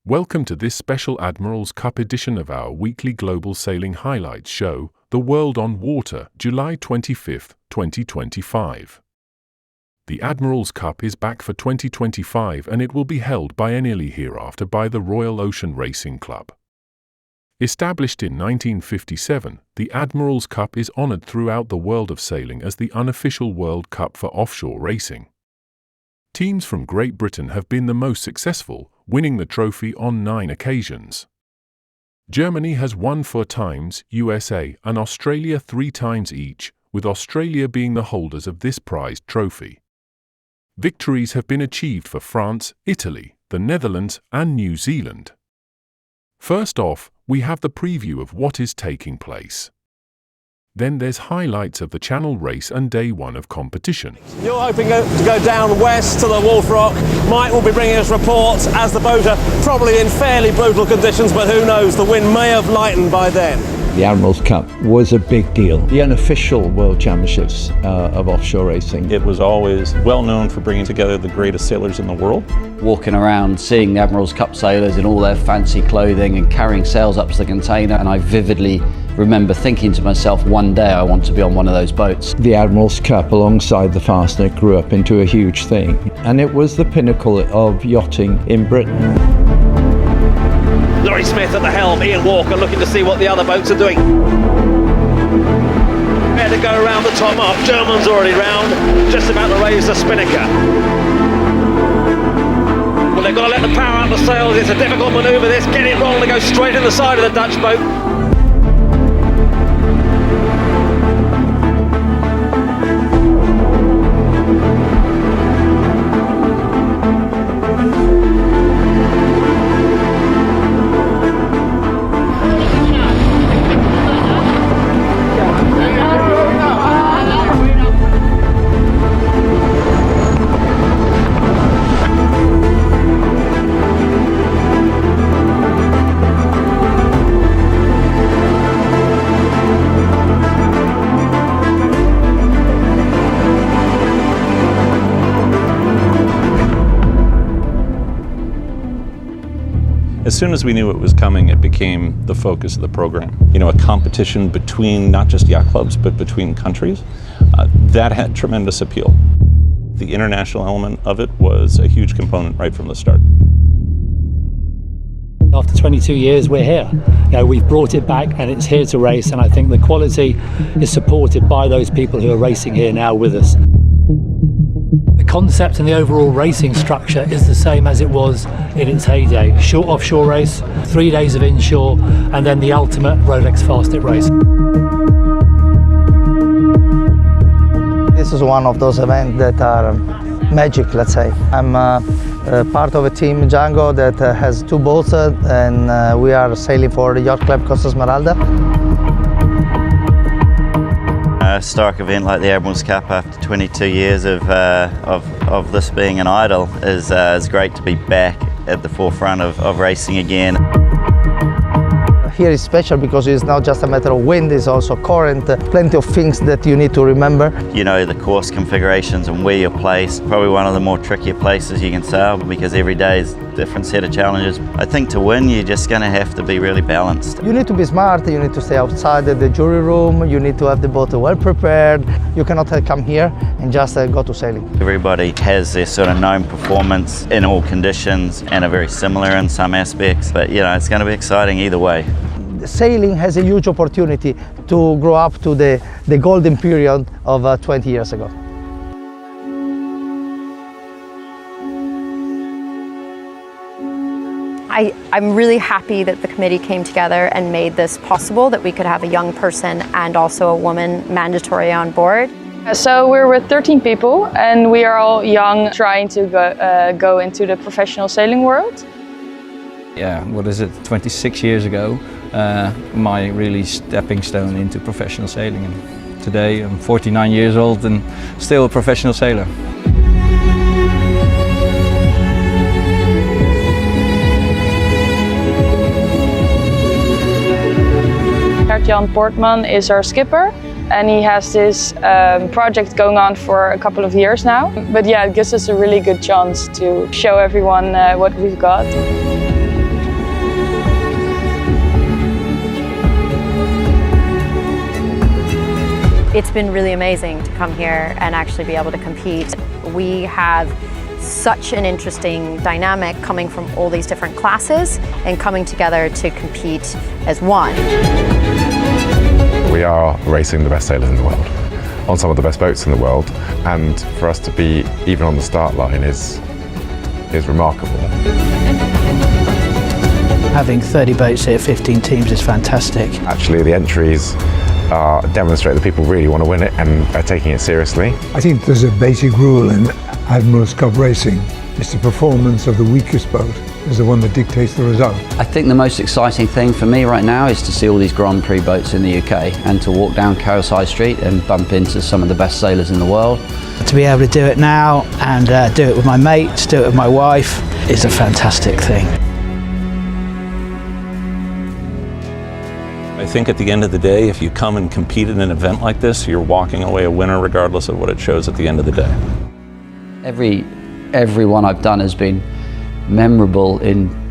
Welcome to this special Admiral's Cup edition of our weekly global sailing highlights show, The World on Water, July 25, 2025. The Admiral's Cup is back for 2025 and it will be held biennially hereafter by the Royal Ocean Racing Club. Established in 1957, the Admiral's Cup is honoured throughout the world of sailing as the unofficial World Cup for offshore racing. Teams from Great Britain have been the most successful, winning the trophy on 9 occasions. Germany has won 4 times, USA and Australia 3 times each, with Australia being the holders of this prized trophy. Victories have been achieved for France, Italy, the Netherlands and New Zealand. First off, we have the preview of what is taking place. Then there's highlights of the Channel race and day 1 of competition. You're hoping to go down west to the Wolf Rock. Mike will be bringing us reports as the boat are probably in fairly brutal conditions, but who knows, the wind may have lightened by then. The Admiral's Cup was a big deal. The unofficial World Championships of offshore racing. It was always well known for bringing together the greatest sailors in the world. Walking around, seeing the Admiral's Cup sailors in all their fancy clothing and carrying sails up to the container, and I vividly remember thinking to myself, one day I want to be on one of those boats. The Admiral's Cup alongside the Fastnet grew up into a huge thing, and it was the pinnacle of yachting in Britain. Laurie Smith at the helm, Ian Walker looking to see what the other boats are doing. Had to go around the top mark, German's already round, just about to raise the spinnaker. Well, they've got to let the power out the sails, it's a difficult manoeuvre this, get it wrong, they go straight in the side of the Dutch boat. As soon as we knew it was coming, it became the focus of the program. You know, a competition between not just yacht clubs, but between countries. That had tremendous appeal. The international element of it was a huge component right from the start. After 22 years, we're here. You know, we've brought it back and it's here to race, and I think the quality is supported by those people who are racing here now with us. The concept and the overall racing structure is the same as it was in its heyday. Short offshore race, 3 days of inshore, and then the ultimate Rolex Fastnet race. This is one of those events that are magic, let's say. I'm part of a team, Django, that has 2 boats and we are sailing for the Yacht Club Costa Smeralda. A historic event like the Admiral's Cup after 22 years of this being an idol is great to be back at the forefront of racing again. Here is special because it's not just a matter of wind, it's also current, plenty of things that you need to remember. You know, the course configurations and where you're placed, probably one of the more trickier places you can sail because every day is a different set of challenges. I think to win, you're just going to have to be really balanced. You need to be smart, you need to stay outside the jury room, you need to have the boat well prepared. You cannot come here and just go to sailing. Everybody has their sort of known performance in all conditions and are very similar in some aspects, but you know, it's going to be exciting either way. Sailing has a huge opportunity to grow up to the golden period of 20 years ago. I'm really happy that the committee came together and made this possible, that we could have a young person and also a woman mandatory on board. So we're with 13 people and we are all young, trying to go into the professional sailing world. Yeah, what is it, 26 years ago, my really stepping stone into professional sailing. And today I'm 49 years old and still a professional sailor. Gert-Jan Portman is our skipper and he has this project going on for a couple of years now. But yeah, it gives us a really good chance to show everyone what we've got. It's been really amazing to come here and actually be able to compete. We have such an interesting dynamic coming from all these different classes and coming together to compete as one. We are racing the best sailors in the world, on some of the best boats in the world, and for us to be even on the start line is remarkable. Having 30 boats here, 15 teams is fantastic. Actually, the entries demonstrate that people really want to win it and are taking it seriously. I think there's a basic rule in Admiral's Cup racing. It's the performance of the weakest boat is the one that dictates the result. I think the most exciting thing for me right now is to see all these Grand Prix boats in the UK and to walk down Carrows High Street and bump into some of the best sailors in the world. To be able to do it now and do it with my mates, do it with my wife, is a fantastic thing. I think at the end of the day, if you come and compete in an event like this, you're walking away a winner regardless of what it shows at the end of the day. Every one I've done has been memorable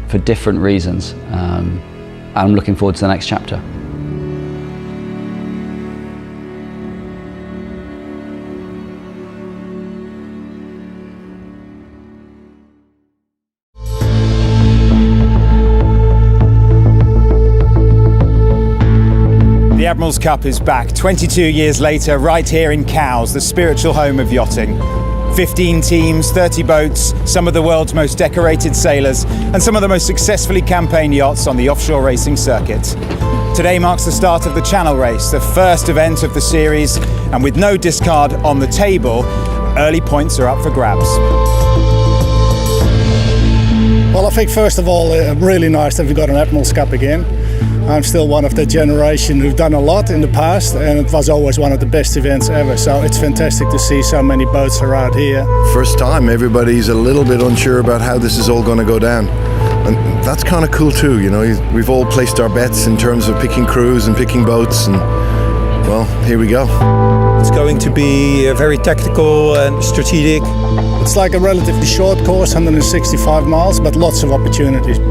for different reasons. I'm looking forward to the next chapter. The Admiral's Cup is back 22 years later, right here in Cowes, the spiritual home of yachting. 15 teams, 30 boats, some of the world's most decorated sailors, and some of the most successfully campaigned yachts on the offshore racing circuit. Today marks the start of the Channel Race, the first event of the series, and with no discard on the table, early points are up for grabs. Well, I think first of all, really nice that we got an Admiral's Cup again. I'm still one of the generation who've done a lot in the past, and it was always one of the best events ever, so it's fantastic to see so many boats around here. First time, everybody's a little bit unsure about how this is all going to go down, and that's kind of cool too, you know. We've all placed our bets in terms of picking crews and picking boats, and well, here we go. It's going to be very tactical and strategic. It's like a relatively short course, 165 miles, but lots of opportunities.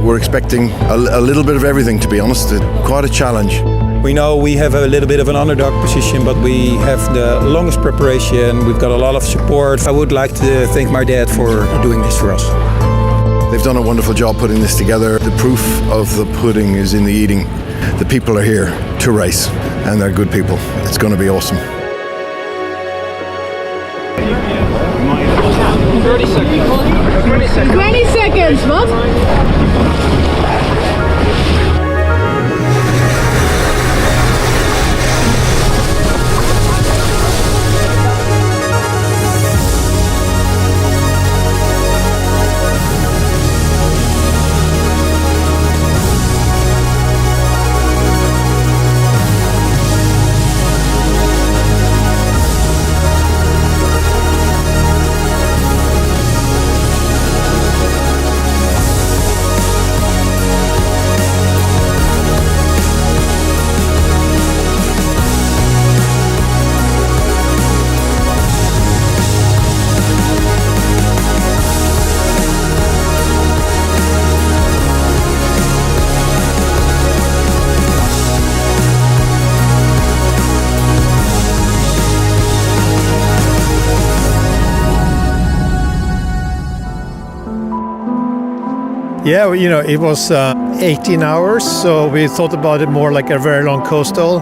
We're expecting a little bit of everything, to be honest. Quite a challenge. We know we have a little bit of an underdog position, but we have the longest preparation. We've got a lot of support. I would like to thank my dad for doing this for us. They've done a wonderful job putting this together. The proof of the pudding is in the eating. The people are here to race, and they're good people. It's going to be awesome. 30 seconds. 20 seconds. 20 seconds, what? Yeah, you know, it was 18 hours, so we thought about it more like a very long coastal.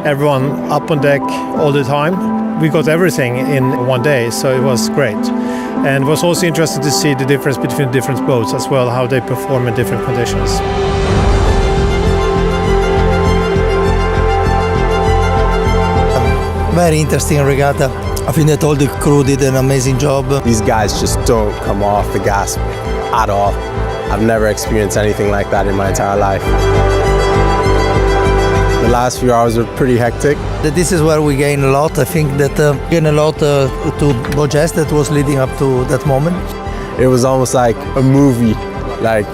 Everyone up on deck all the time. We got everything in one day, so it was great. And it was also interesting to see the difference between different boats as well, how they perform in different conditions. Very interesting regatta. I think that all the crew did an amazing job. These guys just don't come off the gas at all. I've never experienced anything like that in my entire life. The last few hours were pretty hectic. This is where we gain a lot. I think that gain a lot to Waszp that was leading up to that moment. It was almost like a movie. Like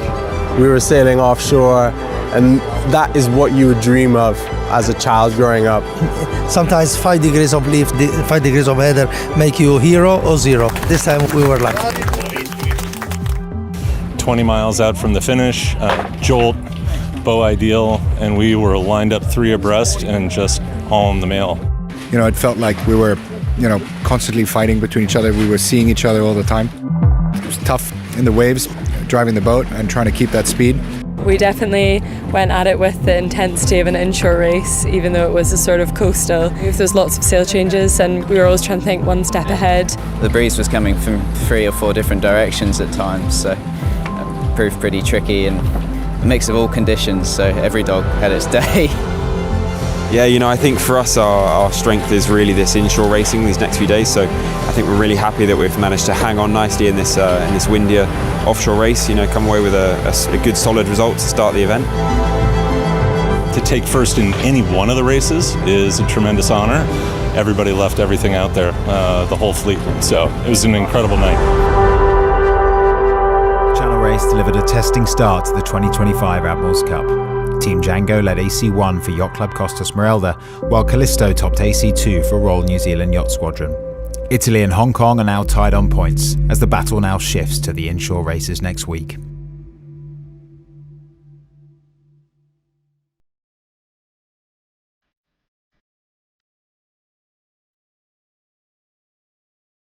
we were sailing offshore, and that is what you would dream of as a child growing up. Sometimes 5 degrees of lift, 5 degrees of weather make you hero or zero. This time we were lucky. 20 miles out from the finish, jolt, bow ideal, and we were lined up 3 abreast and just all in the mail. It felt like we were, constantly fighting between each other. We were seeing each other all the time. It was tough in the waves, driving the boat and trying to keep that speed. We definitely went at it with the intensity of an inshore race, even though it was a sort of coastal. There's lots of sail changes and we were always trying to think one step ahead. The breeze was coming from 3 or 4 different directions at times, so it proved pretty tricky, and a mix of all conditions, so every dog had its day. Yeah, I think for us our strength is really this inshore racing these next few days, so I think we're really happy that we've managed to hang on nicely in this windier offshore race, come away with a good solid result to start the event. To take first in any one of the races is a tremendous honor. Everybody left everything out there, the whole fleet, so it was an incredible night. Channel Race delivered a testing start to the 2025 Admiral's Cup. Team Django led AC1 for Yacht Club Costa Smeralda, while Callisto topped AC2 for Royal New Zealand Yacht Squadron. Italy and Hong Kong are now tied on points, as the battle now shifts to the inshore races next week.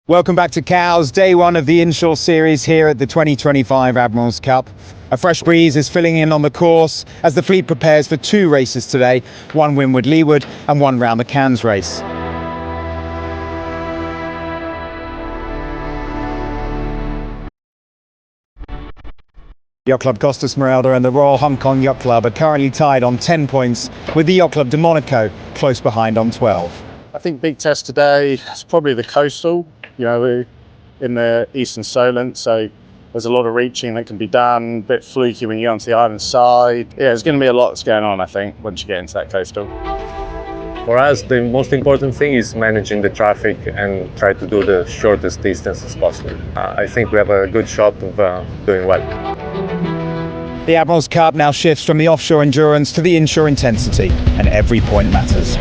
Welcome back to Cowes, day one of the Inshore series here at the 2025 Admiral's Cup. A fresh breeze is filling in on the course as the fleet prepares for 2 races today, one windward-leeward and one round the Cairns race. Yacht Club Costa Smeralda and the Royal Hong Kong Yacht Club are currently tied on 10 points, with the Yacht Club de Monaco close behind on 12. I think big test today is probably the coastal. We're in the Eastern Solent, so there's a lot of reaching that can be done, a bit fluky when you go onto the island side. Yeah, there's going to be a lot that's going on, I think, once you get into that coastal. For us, the most important thing is managing the traffic and try to do the shortest distance as possible. I think we have a good shot of doing well. The Admiral's Cup now shifts from the offshore endurance to the inshore intensity, and every point matters.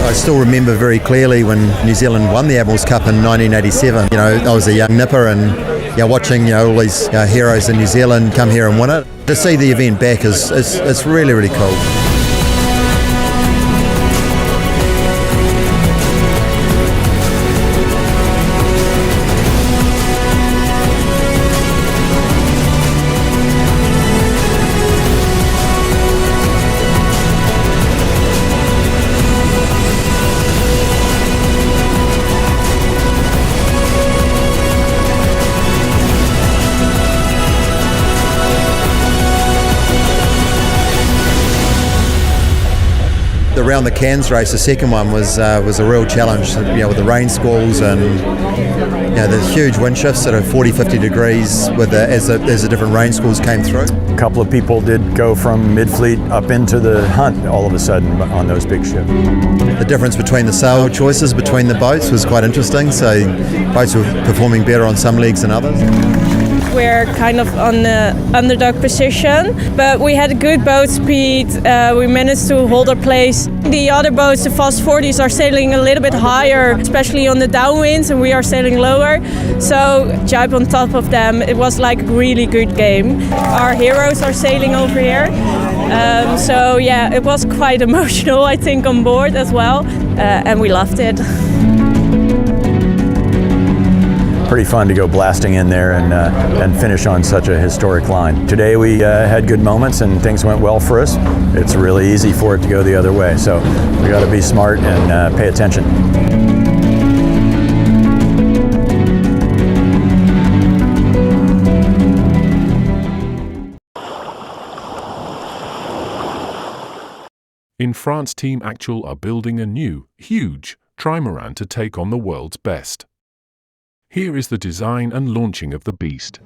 I still remember very clearly when New Zealand won the Admiral's Cup in 1987. I was a young nipper and watching all these heroes in New Zealand come here and win it. To see the event back is really, really cool. Around the Cairns race, the second one was a real challenge, with the rain squalls and the huge wind shifts at 40-50 degrees as the different rain squalls came through. A couple of people did go from mid-fleet up into the hunt all of a sudden on those big ships. The difference between the sail choices between the boats was quite interesting, so boats were performing better on some legs than others. We're kind of on the underdog position, but we had a good boat speed. We managed to hold our place. The other boats, the fast 40s, are sailing a little bit higher, especially on the downwinds, and we are sailing lower. So jibe on top of them. It was like a really good game. Our heroes are sailing over here. So yeah, it was quite emotional, I think, on board as well, and we loved it. Pretty fun to go blasting in there and finish on such a historic line. Today we had good moments and things went well for us. It's really easy for it to go the other way, so we got to be smart and pay attention. In France, Team Actual are building a new, huge Trimaran to take on the world's best. Here is the design and launching of the beast.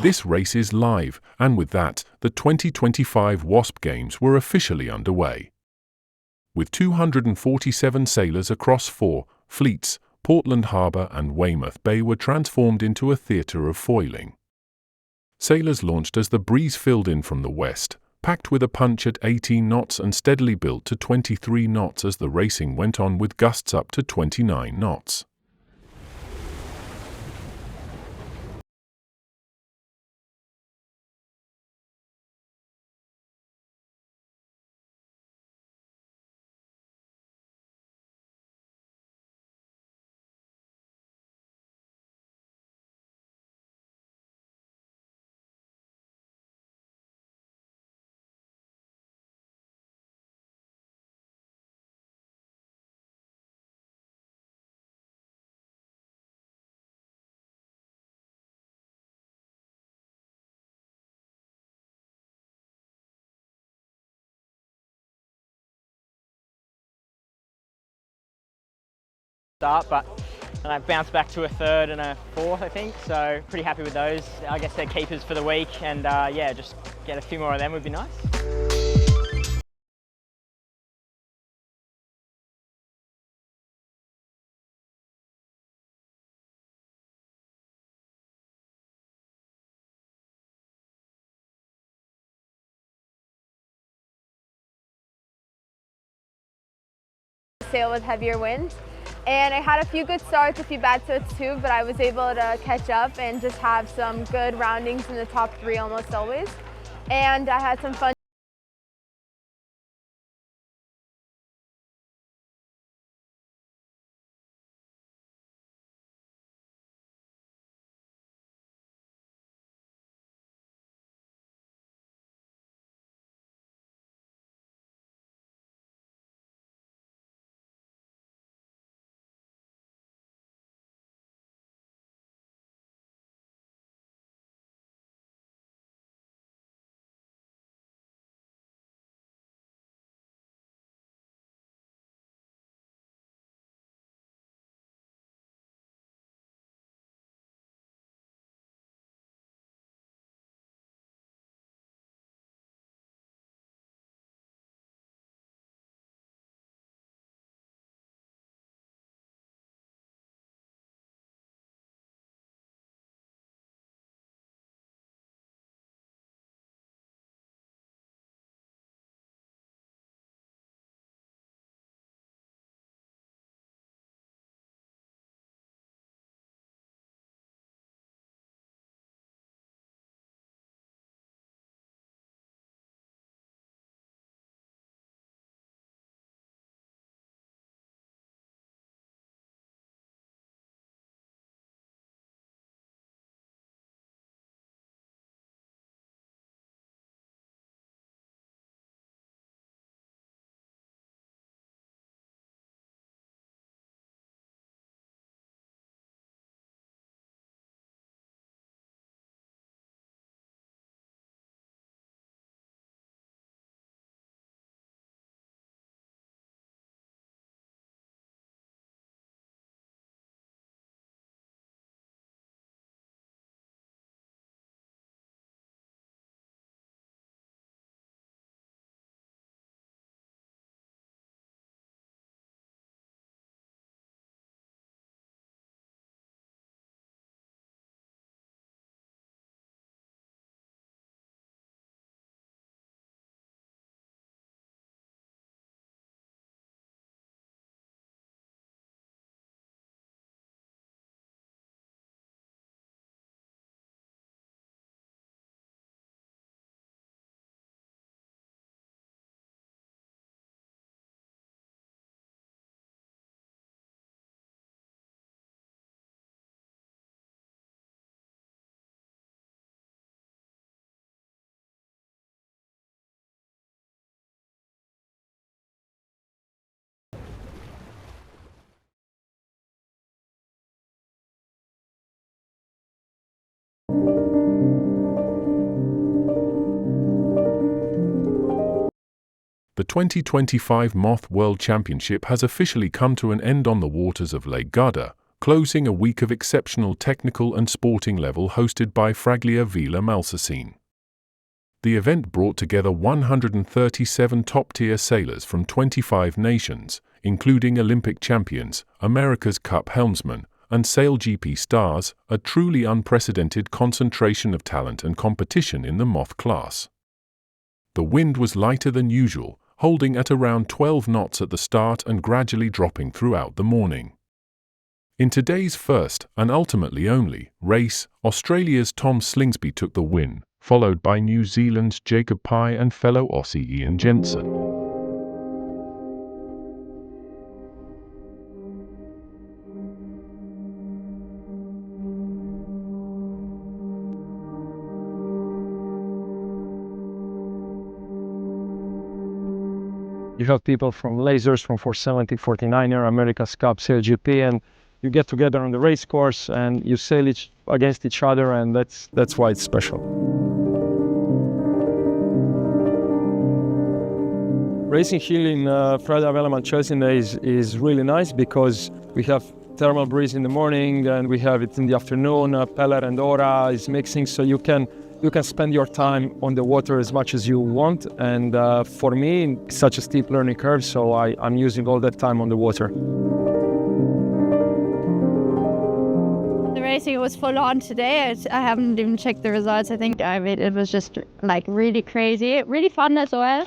This race is live, and with that, the 2025 Waszp Games were officially underway. With 247 sailors across 4 fleets, Portland Harbour and Weymouth Bay were transformed into a theatre of foiling. Sailors launched as the breeze filled in from the west, packed with a punch at 18 knots and steadily built to 23 knots as the racing went on with gusts up to 29 knots. Start, but I bounced back to a third and a fourth, I think, so pretty happy with those. I guess they're keepers for the week, and yeah, just get a few more of them would be nice. Sail with heavier winds. And I had a few good starts, a few bad starts too, but I was able to catch up and just have some good roundings in the top 3 almost always. And I had some fun. The 2025 Moth World Championship has officially come to an end on the waters of Lake Garda, closing a week of exceptional technical and sporting level hosted by Fraglia Villa Malsacene. The event brought together 137 top-tier sailors from 25 nations, including Olympic champions, America's Cup helmsmen, and SailGP stars, a truly unprecedented concentration of talent and competition in the Moth class. The wind was lighter than usual, holding at around 12 knots at the start and gradually dropping throughout the morning. In today's first, and ultimately only, race, Australia's Tom Slingsby took the win, followed by New Zealand's Jacob Pye and fellow Aussie Ian Jensen. You have people from lasers, from 470, 49er, America's Cup, SailGP, and you get together on the race course and you sail against each other, and that's why it's special. Racing here in Friday Velleman Chasing Day is really nice because we have thermal breeze in the morning and we have it in the afternoon. Peller and Aura is mixing, so you can spend your time on the water as much as you want. And for me, it's such a steep learning curve, so I'm using all that time on the water. The racing was full on today. I haven't even checked the results. I think it was just like really crazy, really fun as well.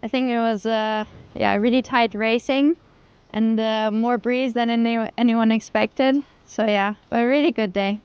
I think it was really tight racing and more breeze than anyone expected. So yeah, a really good day.